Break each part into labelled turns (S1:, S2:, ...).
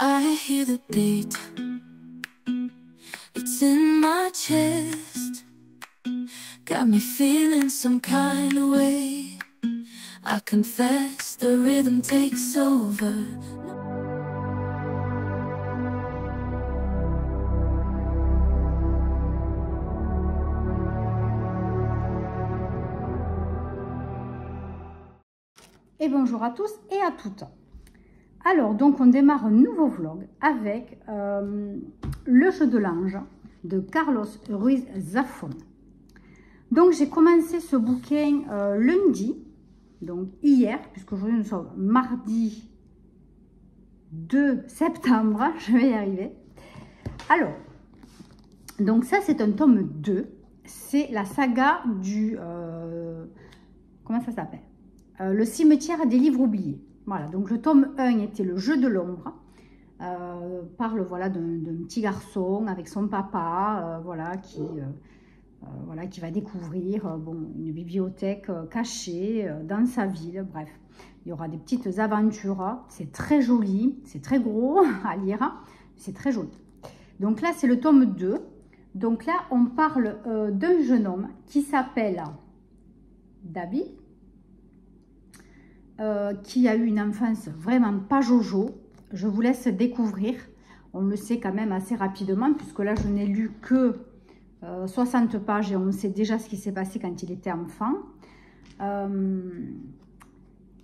S1: I hear the beat, it's in my chest, got me feeling some kind of way. I confess the rhythm takes over.
S2: Et bonjour à tous et à toutes. Alors, donc on démarre un nouveau vlog avec le jeu de l'ange de Carlos Ruiz Zafón. Donc j'ai commencé ce bouquin lundi, donc hier, puisque aujourd'hui nous sommes mardi 2 septembre, je vais y arriver. Alors, donc ça c'est un tome 2, c'est la saga du... comment ça s'appelle? Le cimetière des livres oubliés. Voilà, donc le tome 1 était le jeu de l'ombre. Parle voilà, d'un petit garçon avec son papa, voilà, qui va découvrir une bibliothèque cachée dans sa ville. Bref, il y aura des petites aventures. C'est très joli, c'est très gros à lire, c'est très joli. Donc là, c'est le tome 2. Donc là, on parle d'un jeune homme qui s'appelle David. Qui a eu une enfance vraiment pas jojo. Je vous laisse découvrir. On le sait quand même assez rapidement, puisque là, je n'ai lu que 60 pages et on sait déjà ce qui s'est passé quand il était enfant.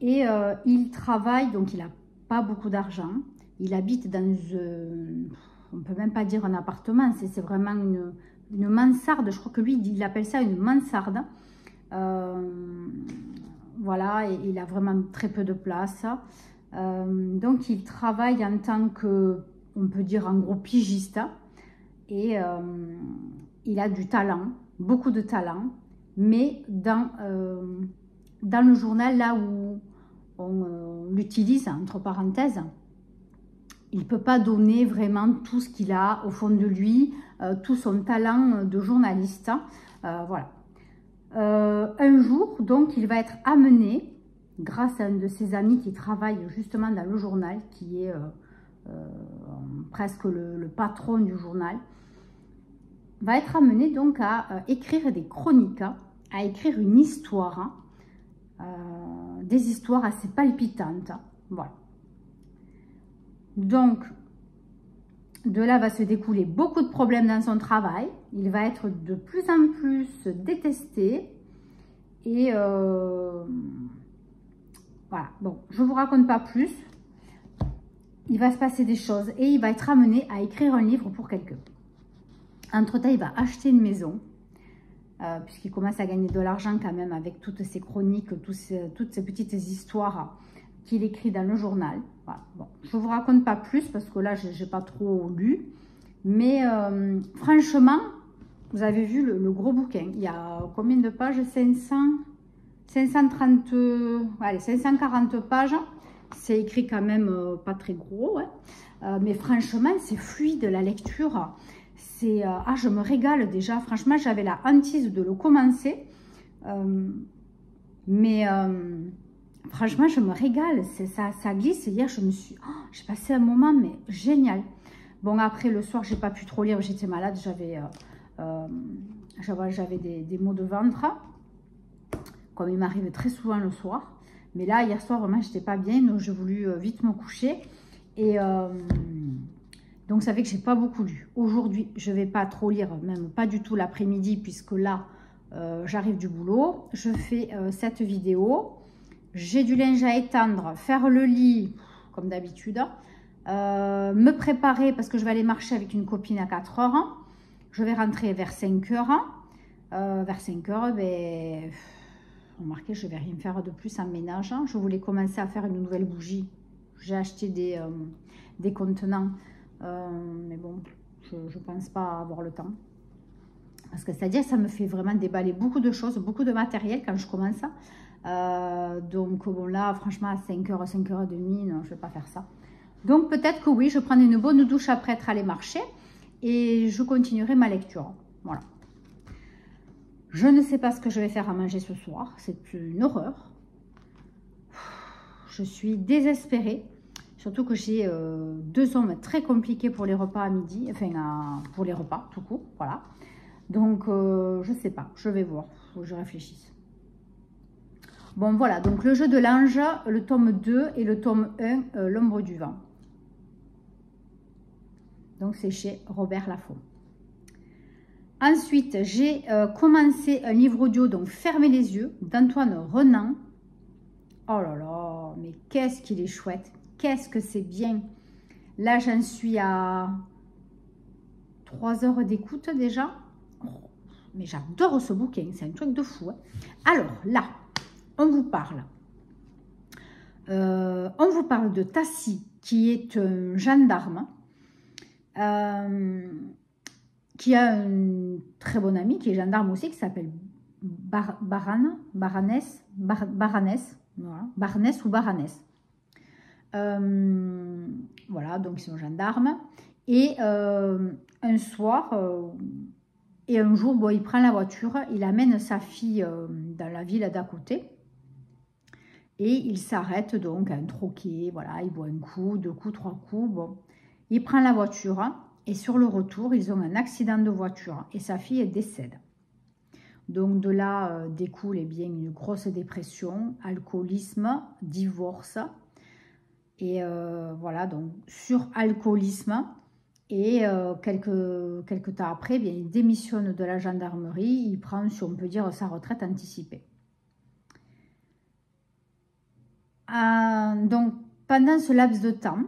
S2: Il travaille, donc il n'a pas beaucoup d'argent. Il habite dans, on ne peut même pas dire un appartement, c'est vraiment une mansarde. Je crois que lui, il appelle ça une mansarde. Voilà, et il a vraiment très peu de place. Donc, il travaille en tant que, on peut dire, en gros pigiste. Et il a du talent, beaucoup de talent. Mais dans le journal, là où on l'utilise, entre parenthèses, il ne peut pas donner vraiment tout ce qu'il a au fond de lui, tout son talent de journaliste. Voilà. Un jour, donc, il va être amené, grâce à un de ses amis qui travaille justement dans le journal, qui est presque le patron du journal, va être amené donc à écrire des chroniques, à écrire une histoire, des histoires assez palpitantes. Voilà. Donc, de là va se découler beaucoup de problèmes dans son travail. Il va être de plus en plus détesté. Et voilà, bon, je ne vous raconte pas plus. Il va se passer des choses et il va être amené à écrire un livre pour quelqu'un. Entre-temps, il va acheter une maison, puisqu'il commence à gagner de l'argent quand même avec toutes ces chroniques, toutes ces petites histoires qu'il écrit dans le journal. Voilà. Bon, je ne vous raconte pas plus parce que là, je n'ai pas trop lu. Mais franchement, vous avez vu le gros bouquin. Il y a combien de pages? 540 pages. C'est écrit quand même pas très gros. Hein. Mais franchement, c'est fluide la lecture. Je me régale déjà. Franchement, j'avais la hantise de le commencer. Franchement, je me régale. Ça glisse. Hier, j'ai passé un moment mais génial. Bon, après, le soir, j'ai pas pu trop lire. J'étais malade. J'avais des maux de ventre. Comme il m'arrive très souvent le soir. Mais là, hier soir, vraiment, j'étais pas bien. Donc, j'ai voulu vite me coucher. Et donc, ça fait que j'ai pas beaucoup lu. Aujourd'hui, je vais pas trop lire. Même pas du tout l'après-midi. Puisque là, j'arrive du boulot. Je fais cette vidéo. J'ai du linge à étendre. Faire le lit, comme d'habitude. Me préparer parce que je vais aller marcher avec une copine à 4 h. Je vais rentrer vers 5 h. Vers 5 h, ben, remarquez, je ne vais rien faire de plus en ménage. Je voulais commencer à faire une nouvelle bougie. J'ai acheté des contenants. Mais bon, je ne pense pas avoir le temps. Parce que c'est-à-dire ça me fait vraiment déballer beaucoup de choses, beaucoup de matériel quand je commence. Donc bon là, franchement, à 5 h, 5 h 30, non, je ne vais pas faire ça. Donc peut-être que oui, je prends une bonne douche après être allée marcher et je continuerai ma lecture. Voilà. Je ne sais pas ce que je vais faire à manger ce soir. C'est une horreur. Je suis désespérée. Surtout que j'ai 2 hommes très compliqués pour les repas à midi, enfin pour les repas tout court, voilà. Donc je sais pas, je vais voir, faut que je réfléchisse. Bon voilà, donc le jeu de l'ange, le tome 2 et le tome 1, l'ombre du vent. Donc c'est chez Robert Laffont. Ensuite, j'ai commencé un livre audio, donc Fermez les yeux, d'Antoine Renan. Oh là là, mais qu'est-ce qu'il est chouette, qu'est-ce que c'est bien. Là, j'en suis à 3 heures d'écoute déjà. Oh, mais j'adore ce bouquin, c'est un truc de fou. Hein. Alors là, on vous parle de Tassi, qui est un gendarme, qui a un très bon ami, qui est gendarme aussi, qui s'appelle Baranès, voilà, Barnès ou Baranès. Voilà, donc ils sont gendarmes. Et un soir, et un jour, bon, il prend la voiture, il amène sa fille dans la ville d'à côté. Et il s'arrête donc à un troquet, voilà, il boit un coup, 2 coups, 3 coups, bon. Il prend la voiture et sur le retour, ils ont un accident de voiture et sa fille décède. Donc de là découle bien une grosse dépression, alcoolisme, divorce. Et voilà, donc sur alcoolisme. Et quelques temps après, bien, il démissionne de la gendarmerie, il prend, si on peut dire, sa retraite anticipée. Donc pendant ce laps de temps,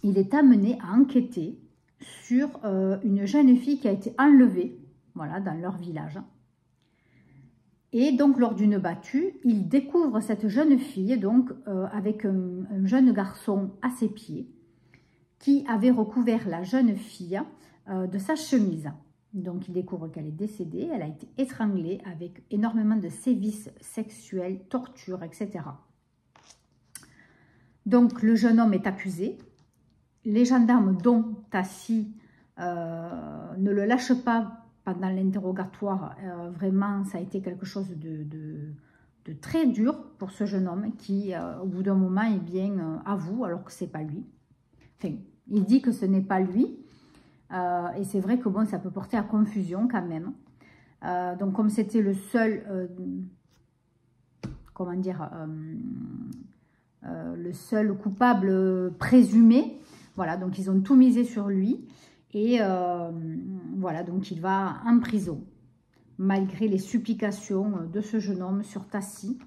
S2: il est amené à enquêter sur une jeune fille qui a été enlevée, voilà, dans leur village. Et donc, lors d'une battue, il découvre cette jeune fille, donc avec un jeune garçon à ses pieds, qui avait recouvert la jeune fille de sa chemise. Donc, il découvre qu'elle est décédée, elle a été étranglée avec énormément de sévices sexuels, tortures, etc. Donc, le jeune homme est accusé. Les gendarmes, dont Tassi, ne le lâchent pas pendant l'interrogatoire. Vraiment, ça a été quelque chose de très dur pour ce jeune homme qui, au bout d'un moment, eh bien, avoue alors que ce n'est pas lui. Enfin, il dit que ce n'est pas lui. Et c'est vrai que bon, ça peut porter à confusion quand même. Donc, comme c'était le seul, comment dire, le seul coupable présumé, voilà, donc ils ont tout misé sur lui. Et voilà, donc il va en prison, malgré les supplications de ce jeune homme sur Tassi.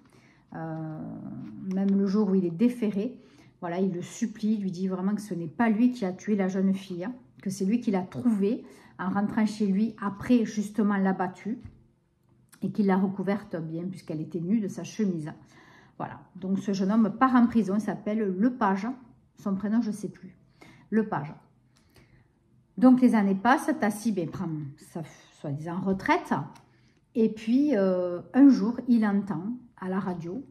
S2: Même le jour où il est déféré, voilà, il le supplie, lui dit vraiment que ce n'est pas lui qui a tué la jeune fille, hein, que c'est lui qui l'a trouvée en rentrant chez lui après justement la battue, et qu'il l'a recouverte bien, puisqu'elle était nue de sa chemise. Voilà, donc ce jeune homme part en prison, il s'appelle Lepage, son prénom je ne sais plus, Lepage. Donc les années passent, Tassi prend sa soi-disant retraite, et puis un jour il entend à la radio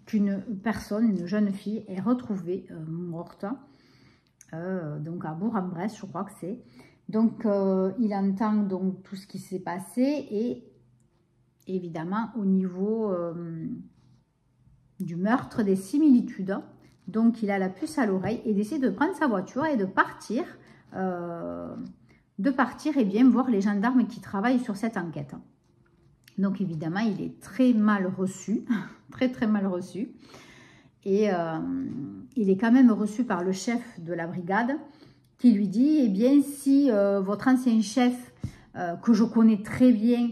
S2: qu'une personne, une jeune fille, est retrouvée morte, donc à Bourg-en-Bresse, je crois que c'est. Donc il entend donc tout ce qui s'est passé, et évidemment au niveau du meurtre, des similitudes. Donc il a la puce à l'oreille et décide de prendre sa voiture et de partir et bien voir les gendarmes qui travaillent sur cette enquête. Donc évidemment il est très mal reçu, très mal reçu, et il est quand même reçu par le chef de la brigade qui lui dit, eh bien si votre ancien chef que je connais très bien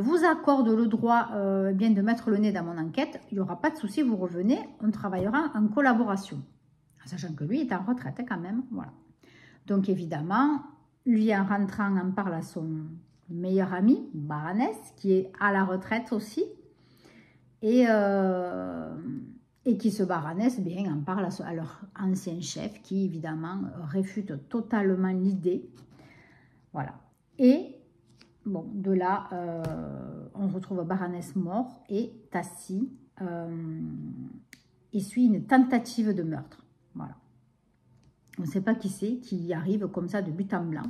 S2: vous accorde le droit bien de mettre le nez dans mon enquête, il n'y aura pas de souci, vous revenez, on travaillera en collaboration. Sachant que lui est en retraite quand même, voilà. Donc évidemment, lui en rentrant en parle à son meilleur ami, Baranès, qui est à la retraite aussi, et qui se Baranès, bien, en parle à leur ancien chef, qui évidemment réfute totalement l'idée, voilà. Et bon, de là, on retrouve Baranès mort et Tassi essuie une tentative de meurtre. Voilà. On ne sait pas qui c'est qui y arrive comme ça de but en blanc.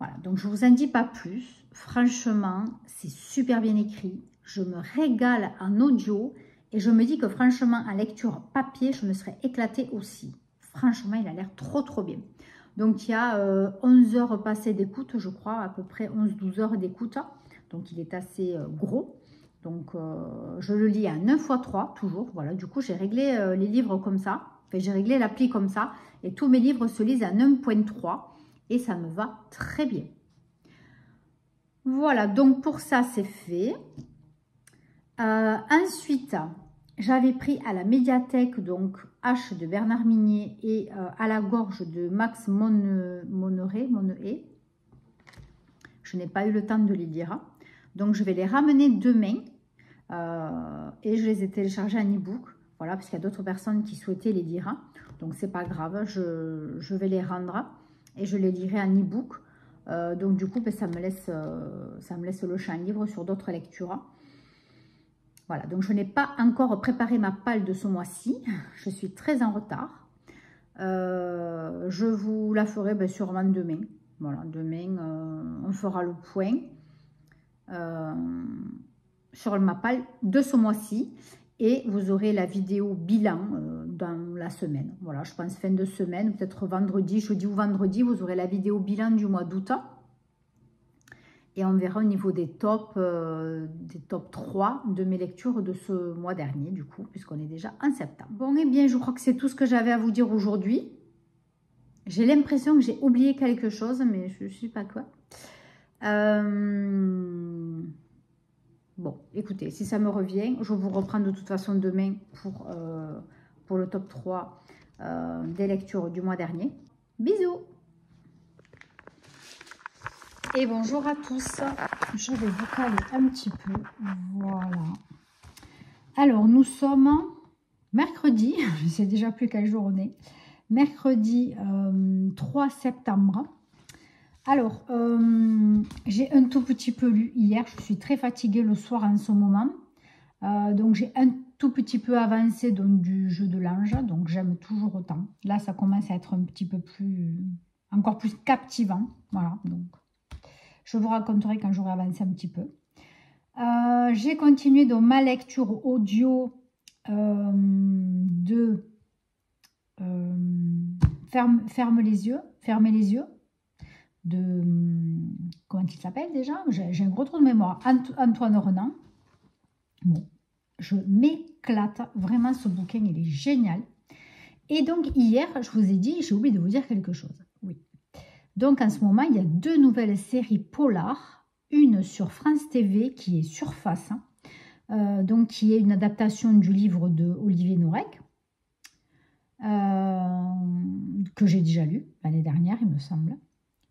S2: Voilà, donc je ne vous en dis pas plus. Franchement, c'est super bien écrit. Je me régale en audio Et je me dis que franchement, en lecture papier, je me serais éclatée aussi. Franchement, il a l'air trop bien. Donc, il y a 11 heures passées d'écoute, je crois, à peu près 11-12 heures d'écoute. Donc, il est assez gros. Donc, je le lis à 9 x 3, toujours. Voilà, du coup, j'ai réglé les livres comme ça. Enfin, j'ai réglé l'appli comme ça. Et tous mes livres se lisent à 9.3. Et ça me va très bien. Voilà, donc pour ça, c'est fait. Ensuite, j'avais pris à la médiathèque, donc H de Bernard Minier et à la gorge de Max Monneray. Je n'ai pas eu le temps de les lire. Donc, je vais les ramener demain. Et je les ai téléchargés en e-book. Voilà, parce qu'il y a d'autres personnes qui souhaitaient les lire. Donc, c'est pas grave. Je vais les rendre et je les lirai en e-book. Donc, du coup, ben, ça me laisse le champ libre sur d'autres lectures. Voilà, donc je n'ai pas encore préparé ma palle de ce mois-ci. Je suis très en retard. Je vous la ferai ben, sûrement demain. Voilà, demain, on fera le point sur ma palle de ce mois-ci. Et vous aurez la vidéo bilan dans la semaine. Voilà, je pense fin de semaine, peut-être vendredi, jeudi ou vendredi, vous aurez la vidéo bilan du mois d'août. Et on verra au niveau des top 3 de mes lectures de ce mois dernier, du coup, puisqu'on est déjà en septembre. Bon, eh bien, je crois que c'est tout ce que j'avais à vous dire aujourd'hui. J'ai l'impression que j'ai oublié quelque chose, mais je ne sais pas quoi. Bon, écoutez, si ça me revient, je vous reprends de toute façon demain pour le top 3 des lectures du mois dernier. Bisous! Et bonjour à tous, je vais vous caler un petit peu, voilà. Alors, nous sommes mercredi, je ne sais déjà plus quel jour on est, mercredi 3 septembre. Alors, j'ai un tout petit peu lu hier, je suis très fatiguée le soir en ce moment. Donc, j'ai un tout petit peu avancé donc, du jeu de l'ange, donc j'aime toujours autant. Là, ça commence à être un petit peu plus, encore plus captivant, voilà, donc. Je vous raconterai quand j'aurai avancé un petit peu. J'ai continué dans ma lecture audio de Fermez les yeux, de, comment il s'appelle déjà? J'ai un gros trou de mémoire. Antoine Renan. Bon, je m'éclate. Vraiment, ce bouquin, il est génial. Et donc, hier, je vous ai dit, j'ai oublié de vous dire quelque chose. Oui. Donc, en ce moment, il y a 2 nouvelles séries polars. Une sur France TV, qui est Surface, donc qui est une adaptation du livre de Olivier Norek, que j'ai déjà lu l'année dernière, il me semble.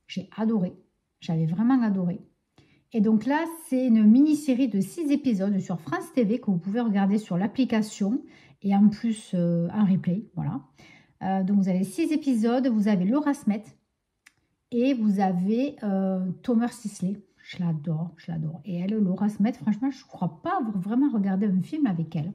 S2: J'ai adoré. J'avais vraiment adoré. Et donc là, c'est une mini-série de 6 épisodes sur France TV que vous pouvez regarder sur l'application et en plus en replay. Voilà. Donc, vous avez 6 épisodes. Vous avez Laura Smet. Et vous avez Thomas Sisley, je l'adore. Et elle, Laura Smet, franchement, je ne crois pas avoir vraiment regardé un film avec elle.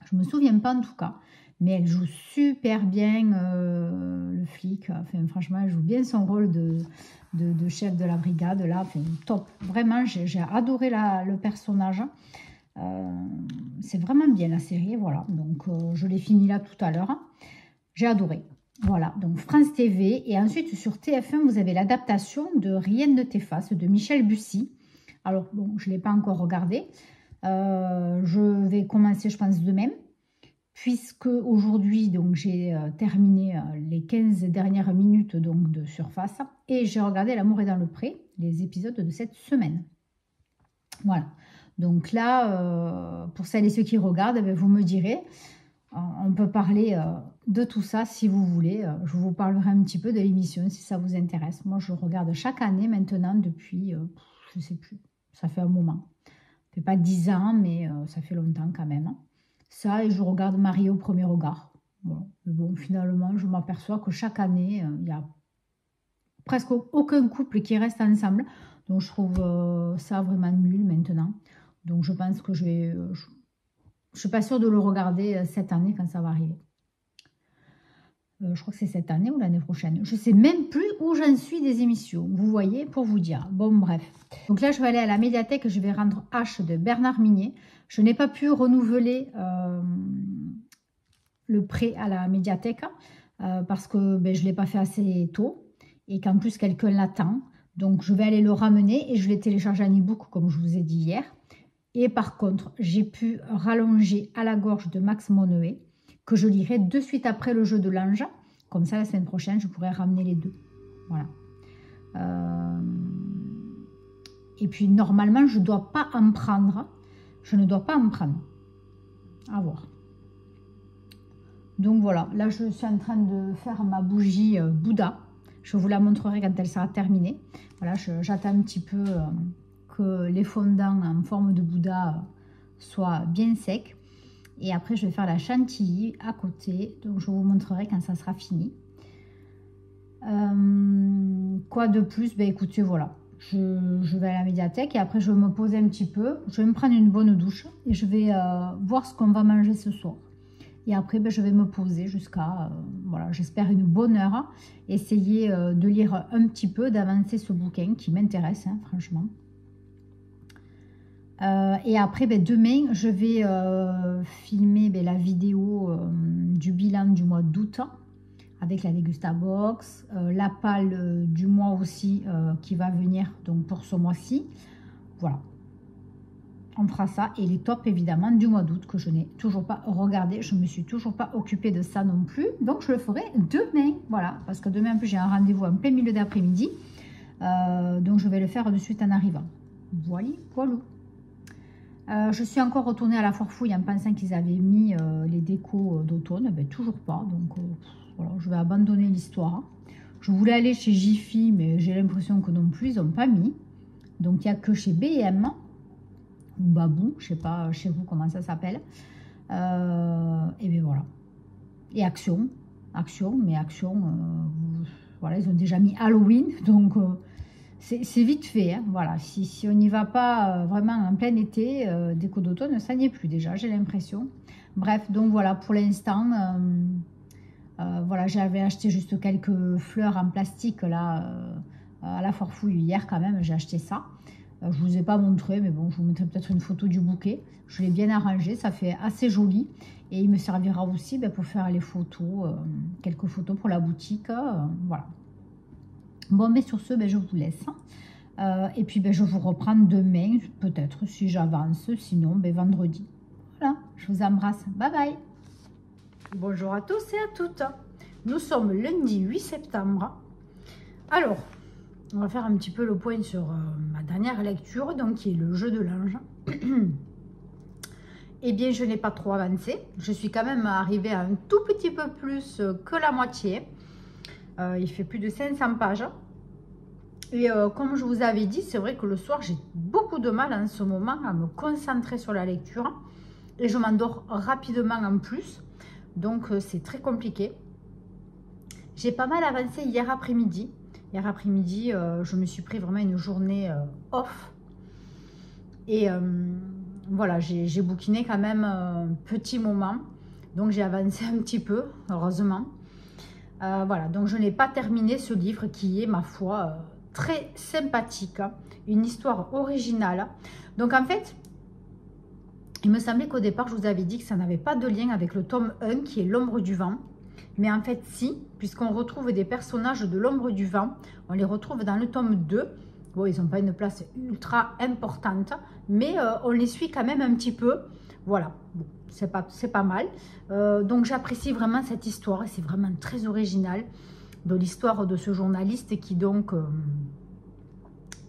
S2: Je ne me souviens pas en tout cas. Mais elle joue super bien le flic. Enfin, franchement, elle joue bien son rôle de chef de la brigade. Là, enfin, top. Vraiment, j'ai adoré le personnage. C'est vraiment bien la série. Voilà. Donc, je l'ai fini là tout à l'heure. J'ai adoré. Voilà, donc France TV. Et ensuite, sur TF1, vous avez l'adaptation de Rien ne t'efface de Michel Bussy. Alors, bon, je ne l'ai pas encore regardé. Je vais commencer, je pense, demain. Puisque aujourd'hui, donc j'ai terminé les 15 dernières minutes donc, de Surface. Et j'ai regardé L'amour est dans le pré, les épisodes de cette semaine. Voilà. Donc là, pour celles et ceux qui regardent, ben, vous me direz... On peut parler de tout ça si vous voulez. Je vous parlerai un petit peu de l'émission si ça vous intéresse. Moi, je regarde chaque année maintenant depuis, je ne sais plus, ça fait un moment. Ça fait pas 10 ans, mais ça fait longtemps quand même. Ça, et je regarde Mariée au premier regard. Bon, mais bon, finalement, je m'aperçois que chaque année, il n'y a presque aucun couple qui reste ensemble. Donc, je trouve ça vraiment nul maintenant. Donc, je pense que je vais... je ne suis pas sûre de le regarder cette année quand ça va arriver. Je crois que c'est cette année ou l'année prochaine. Je ne sais même plus où j'en suis des émissions. Vous voyez, pour vous dire. Bon, bref. Donc là, je vais aller à la médiathèque. Je vais rendre H de Bernard Minier. Je n'ai pas pu renouveler le prêt à la médiathèque parce que je ne l'ai pas fait assez tôt et qu'en plus, quelqu'un l'attend. Donc, je vais aller le ramener et je l'ai téléchargé en e-book, comme je vous ai dit hier. Et par contre, j'ai pu rallonger À la gorge de Max Moneuet, que je lirai de suite après le jeu de l'ange. Comme ça, la semaine prochaine, je pourrai ramener les deux. Voilà. Et puis, normalement, je ne dois pas en prendre. Je ne dois pas en prendre. À voir. Donc, voilà. Là, je suis en train de faire ma bougie Bouddha. Je vous la montrerai quand elle sera terminée. Voilà, j'attends un petit peu que les fondants en forme de Bouddha soient bien secs. Et après, je vais faire la chantilly à côté. Donc, je vous montrerai quand ça sera fini. Quoi de plus? Écoutez, voilà. Je vais à la médiathèque et après, je vais me poser un petit peu. Je vais me prendre une bonne douche et je vais voir ce qu'on va manger ce soir. Et après, je vais me poser jusqu'à, voilà, j'espère une bonne heure. Essayer de lire un petit peu, d'avancer ce bouquin qui m'intéresse, hein, franchement. Et après, demain, je vais filmer la vidéo du bilan du mois d'août avec la Dégustabox, la palle du mois aussi qui va venir donc pour ce mois-ci. Voilà, on fera ça. Et les tops évidemment du mois d'août que je n'ai toujours pas regardé. Je ne me suis toujours pas occupée de ça non plus. Donc je le ferai demain. Voilà, parce que demain en plus j'ai un rendez-vous en plein milieu d'après-midi. Donc je vais le faire de suite en arrivant. Voilà, voilà. Je suis encore retournée à la foire fouille en pensant qu'ils avaient mis les décos d'automne. Toujours pas. Donc voilà, je vais abandonner l'histoire. Je voulais aller chez Jiffy, mais j'ai l'impression que non plus, ils n'ont pas mis. Donc il n'y a que chez B&M ou Babou, je ne sais pas chez vous comment ça s'appelle. Et bien voilà. Et Action, mais Action, voilà, ils ont déjà mis Halloween, donc... c'est vite fait, hein, voilà. Si on n'y va pas vraiment en plein été, déco d'automne, ça n'y est plus déjà, j'ai l'impression. Bref, donc voilà, pour l'instant, voilà, j'avais acheté juste quelques fleurs en plastique là, à la foire fouille hier quand même, j'ai acheté ça. Je ne vous ai pas montré, mais bon, je vous mettrai peut-être une photo du bouquet. Je l'ai bien arrangé, ça fait assez joli. Et il me servira aussi pour faire les photos, quelques photos pour la boutique, voilà. Bon, mais sur ce, je vous laisse. Et puis, je vous reprends demain, peut-être, si j'avance. Sinon, vendredi. Voilà, je vous embrasse. Bye bye. Bonjour à tous et à toutes. Nous sommes lundi 8 septembre. Alors, on va faire un petit peu le point sur ma dernière lecture, donc qui est le jeu de l'ange. Eh bien, je n'ai pas trop avancé. Je suis quand même arrivée à un tout petit peu plus que la moitié. Il fait plus de 500 pages. Et comme je vous avais dit, c'est vrai que le soir, j'ai beaucoup de mal en ce moment à me concentrer sur la lecture. Et je m'endors rapidement en plus. Donc, c'est très compliqué. J'ai pas mal avancé hier après-midi. Hier après-midi, je me suis pris vraiment une journée off. Et voilà, j'ai bouquiné quand même un petit moment. Donc, j'ai avancé un petit peu, heureusement. Voilà, donc je n'ai pas terminé ce livre qui est, ma foi, très sympathique. Une histoire originale. Donc, en fait, il me semblait qu'au départ, je vous avais dit que ça n'avait pas de lien avec le tome 1, qui est L'ombre du vent. Mais en fait, si, puisqu'on retrouve des personnages de L'ombre du vent. On les retrouve dans le tome 2. Bon, ils n'ont pas une place ultra importante, mais on les suit quand même un petit peu. Voilà, bon, c'est pas mal. Donc, j'apprécie vraiment cette histoire. Et c'est vraiment très original de l'histoire de ce journaliste qui, donc,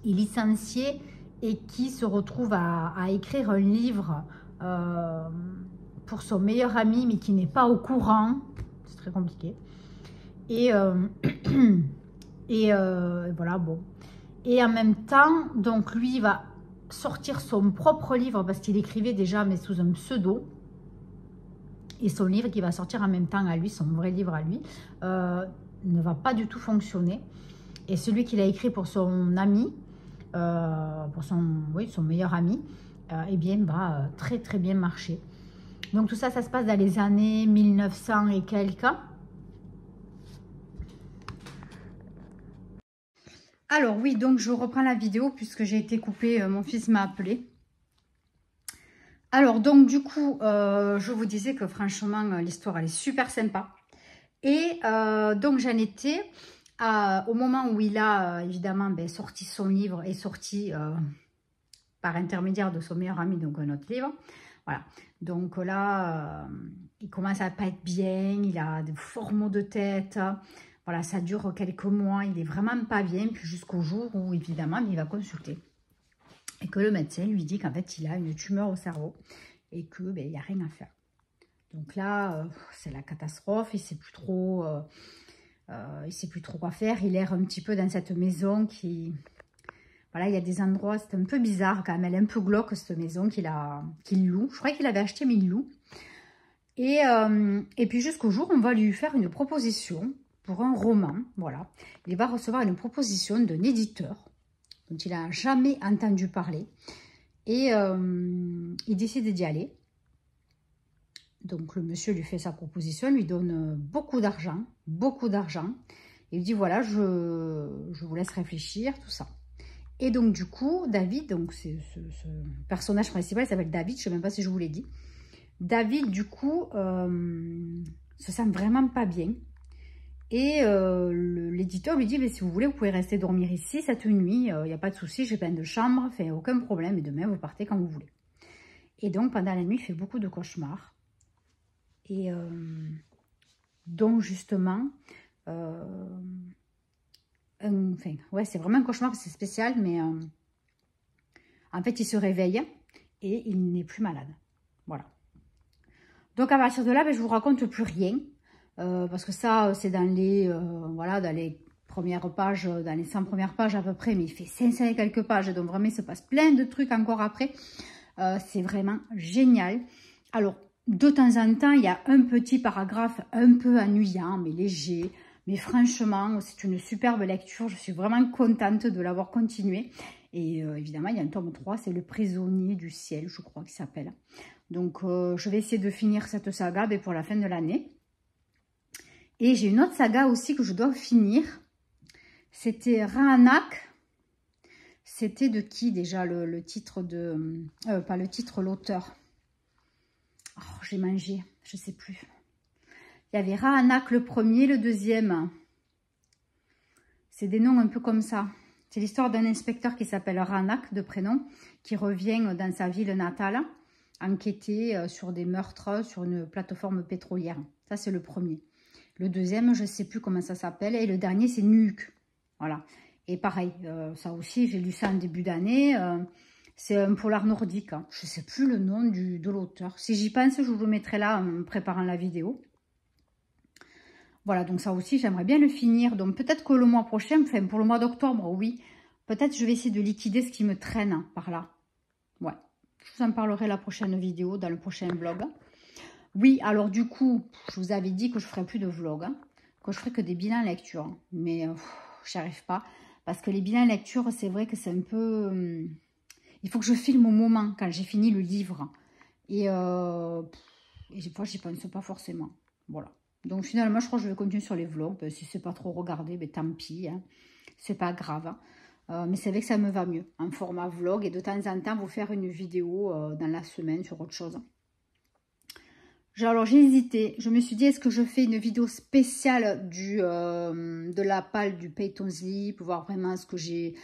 S2: est licencié et qui se retrouve à écrire un livre pour son meilleur ami, mais qui n'est pas au courant. C'est très compliqué. Et voilà, bon. Et en même temps, donc lui, il va sortir son propre livre parce qu'il écrivait déjà, mais sous un pseudo. Et son livre qui va sortir en même temps à lui, son vrai livre à lui, ne va pas du tout fonctionner. Et celui qu'il a écrit pour son ami, pour son meilleur ami, eh bien, va très très bien marcher. Donc tout ça, ça se passe dans les années 1900 et quelques. Alors oui, donc je reprends la vidéo puisque j'ai été coupée, mon fils m'a appelé. Alors donc du coup, je vous disais que franchement, l'histoire elle est super sympa. Et donc j'en étais au moment où il a évidemment sorti son livre et sorti par intermédiaire de son meilleur ami, donc un autre livre. Voilà, donc là, il commence à pas être bien, il a des forts maux de tête. Voilà, ça dure quelques mois, il est vraiment pas bien, puis jusqu'au jour où évidemment il va consulter. Et que le médecin lui dit qu'en fait il a une tumeur au cerveau et que il n'y a rien à faire. Donc là, c'est la catastrophe, il ne sait plus trop, quoi faire. Il erre un petit peu dans cette maison qui, voilà, il y a des endroits, c'est un peu bizarre quand même. Elle est un peu glauque cette maison qu'il loue. Je croyais qu'il avait acheté mais il loue. Et puis jusqu'au jour, on va lui faire une proposition pour un roman. Voilà, il va recevoir une proposition d'un éditeur dont il n'a jamais entendu parler. Et il décide d'y aller. Donc le monsieur lui fait sa proposition, lui donne beaucoup d'argent. Il lui dit voilà, je vous laisse réfléchir, tout ça. Et donc du coup, David, donc c'est ce personnage principal, il s'appelle David, je ne sais même pas si je vous l'ai dit. David, du coup, se sent vraiment pas bien. Et l'éditeur lui dit, mais si vous voulez, vous pouvez rester dormir ici cette nuit, il n'y a pas de souci, j'ai plein de chambres, enfin, aucun problème, et demain, vous partez quand vous voulez. Et donc, pendant la nuit, il fait beaucoup de cauchemars. Et donc, justement, ouais, c'est vraiment un cauchemar, c'est spécial, mais en fait, il se réveille et il n'est plus malade. Voilà. Donc, à partir de là, je ne vous raconte plus rien. Parce que ça, c'est dans les, voilà, dans les premières pages, dans les 100 premières pages à peu près, mais il fait 500 et quelques pages, donc vraiment, il se passe plein de trucs encore après. C'est vraiment génial. Alors, de temps en temps, il y a un petit paragraphe un peu ennuyant, mais léger. Mais franchement, c'est une superbe lecture. Je suis vraiment contente de l'avoir continué. Et évidemment, il y a un tome 3, c'est Le Prisonnier du Ciel, je crois qu'il s'appelle. Donc, je vais essayer de finir cette saga pour la fin de l'année. Et j'ai une autre saga aussi que je dois finir. C'était Rahanak. C'était de qui déjà le titre de... pas le titre, l'auteur. Oh, j'ai mangé, je ne sais plus. Il y avait Rahanak le premier, le deuxième. C'est des noms un peu comme ça. C'est l'histoire d'un inspecteur qui s'appelle Rahanak, de prénom, qui revient dans sa ville natale, enquêter sur des meurtres sur une plateforme pétrolière. Ça, c'est le premier. Le deuxième, je ne sais plus comment ça s'appelle. Et le dernier, c'est Nuuk. Voilà. Et pareil, ça aussi, j'ai lu ça en début d'année. C'est un polar nordique. Hein. Je ne sais plus le nom de l'auteur. Si j'y pense, je vous le mettrai là en préparant la vidéo. Voilà, donc ça aussi, j'aimerais bien le finir. Donc peut-être que le mois prochain, enfin pour le mois d'octobre, oui. Peut-être je vais essayer de liquider ce qui me traîne par là. Ouais. Je vous en parlerai la prochaine vidéo, dans le prochain vlog. Oui, alors du coup, je vous avais dit que je ne ferais plus de vlog, hein, que je ferais que des bilans lecture. Mais j'y arrive pas. Parce que les bilans lecture, c'est vrai que c'est un peu... il faut que je filme au moment, quand j'ai fini le livre. Et des fois, j'y pense pas forcément. Voilà. Donc finalement, je crois que je vais continuer sur les vlogs. Si c'est pas trop regardé, tant pis. Hein. C'est pas grave. Mais c'est vrai que ça me va mieux. En format vlog. Et de temps en temps, vous faire une vidéo dans la semaine sur autre chose. Alors j'ai hésité, je me suis dit est-ce que je fais une vidéo spéciale de la palle du Peyton Sleep, voir vraiment ce que j'ai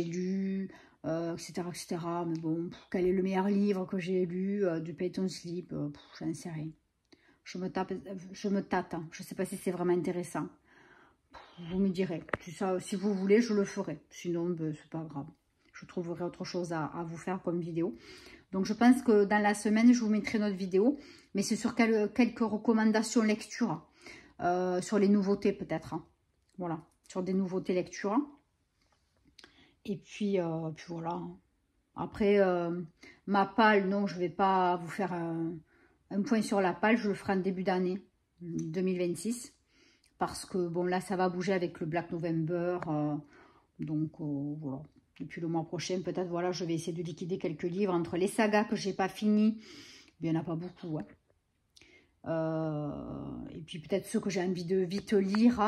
S2: lu, etc., etc. Mais bon, quel est le meilleur livre que j'ai lu du Peyton Sleep, j'en sais rien. Je me tâte, hein. Je ne sais pas si c'est vraiment intéressant. Vous me direz, si vous voulez, je le ferai. Sinon, c'est pas grave. Je trouverai autre chose à vous faire comme vidéo. Donc, je pense que dans la semaine, je vous mettrai notre vidéo. Mais c'est sur quelques recommandations lecture. Sur les nouveautés, peut-être. Hein. Voilà. Sur des nouveautés lecture. Et puis voilà. Après, ma palle, non, je ne vais pas vous faire un point sur la palle. Je le ferai en début d'année 2026. Parce que, bon, là, ça va bouger avec le Black November. Donc, voilà. Et puis le mois prochain, peut-être, voilà, je vais essayer de liquider quelques livres entre les sagas que je n'ai pas fini. Il n'y en a pas beaucoup. Hein. Et puis peut-être ceux que j'ai envie de vite lire.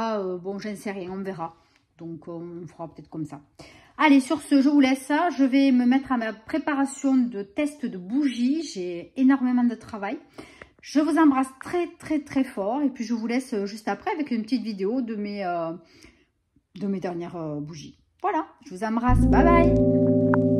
S2: Bon, j'en sais rien, on verra. Donc, on fera peut-être comme ça. Allez, sur ce, je vous laisse. Je vais me mettre à ma préparation de test de bougies. J'ai énormément de travail. Je vous embrasse très, très, très fort. Et puis, je vous laisse juste après avec une petite vidéo de mes dernières bougies. Voilà, je vous embrasse. Bye bye.